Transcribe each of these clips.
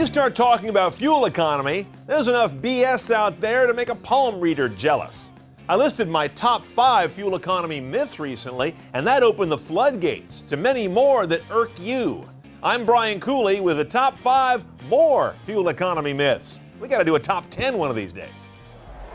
you start talking about fuel economy, there's enough BS out there to make a palm reader jealous. I listed my top 5 fuel economy myths recently, and that opened the floodgates to many more that irk you. I'm Brian Cooley with the top 5 more fuel economy myths. We got to do a top 10 one of these days.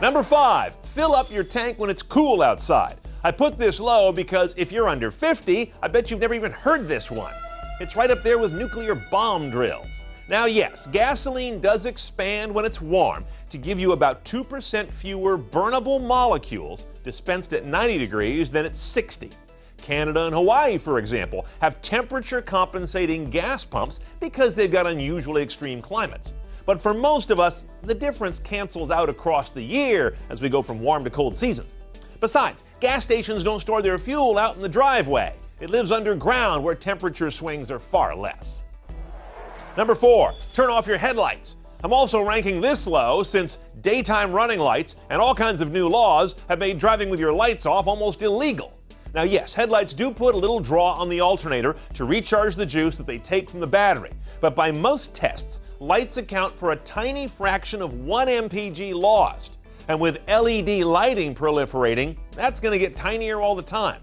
Number 5, fill up your tank when it's cool outside. I put this low because if you're under 50, I bet you've never even heard this one. It's right up there with nuclear bomb drills. Now yes, gasoline does expand when it's warm to give you about 2% fewer burnable molecules dispensed at 90 degrees than at 60. Canada and Hawaii, for example, have temperature compensating gas pumps because they've got unusually extreme climates. But for most of us, the difference cancels out across the year as we go from warm to cold seasons. Besides, gas stations don't store their fuel out in the driveway. It lives underground where temperature swings are far less. Number 4, turn off your headlights. I'm also ranking this low since daytime running lights and all kinds of new laws have made driving with your lights off almost illegal. Now yes, headlights do put a little draw on the alternator to recharge the juice that they take from the battery. But by most tests, lights account for a tiny fraction of 1 mpg lost. And with LED lighting proliferating, that's going to get tinier all the time.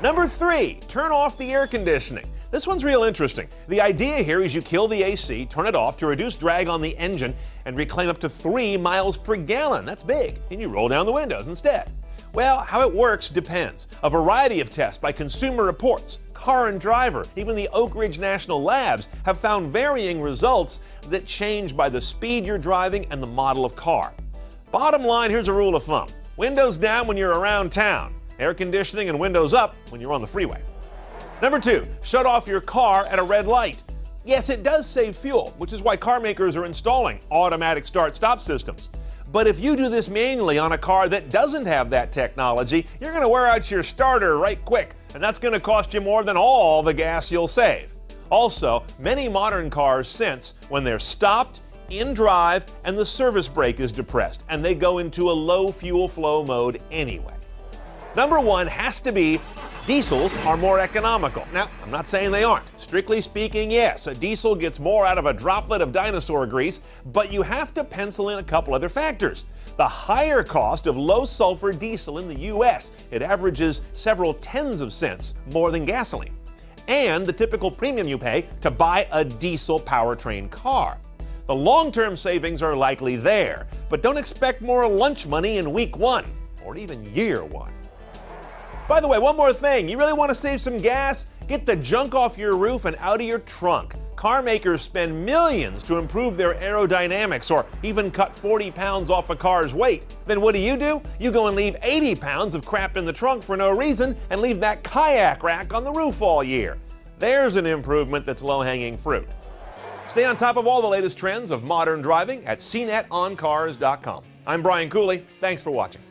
Number 3, turn off the air conditioning. This one's real interesting. The idea here is you kill the AC, turn it off to reduce drag on the engine, and reclaim up to 3 miles per gallon. That's big. And you roll down the windows instead. Well, how it works depends. A variety of tests by Consumer Reports, Car and Driver, even the Oak Ridge National Labs have found varying results that change by the speed you're driving and the model of car. Bottom line, here's a rule of thumb. Windows down when you're around town. Air conditioning and windows up when you're on the freeway. Number 2, shut off your car at a red light. Yes, it does save fuel, which is why car makers are installing automatic start-stop systems. But if you do this manually on a car that doesn't have that technology, you're going to wear out your starter right quick, and that's going to cost you more than all the gas you'll save. Also, many modern cars sense when they're stopped, in drive, and the service brake is depressed, and they go into a low fuel flow mode anyway. Number 1 has to be diesels are more economical. Now, I'm not saying they aren't. Strictly speaking, yes, a diesel gets more out of a droplet of dinosaur grease, but you have to pencil in a couple other factors. The higher cost of low-sulfur diesel in the U.S. It averages several tens of cents more than gasoline. And the typical premium you pay to buy a diesel powertrain car. The long-term savings are likely there, but don't expect more lunch money in week 1 or even year 1. By the way, one more thing. You really want to save some gas? Get the junk off your roof and out of your trunk. Car makers spend millions to improve their aerodynamics or even cut 40 pounds off a car's weight. Then what do? You go and leave 80 pounds of crap in the trunk for no reason and leave that kayak rack on the roof all year. There's an improvement that's low-hanging fruit. Stay on top of all the latest trends of modern driving at CNETOnCars.com. I'm Brian Cooley. Thanks for watching.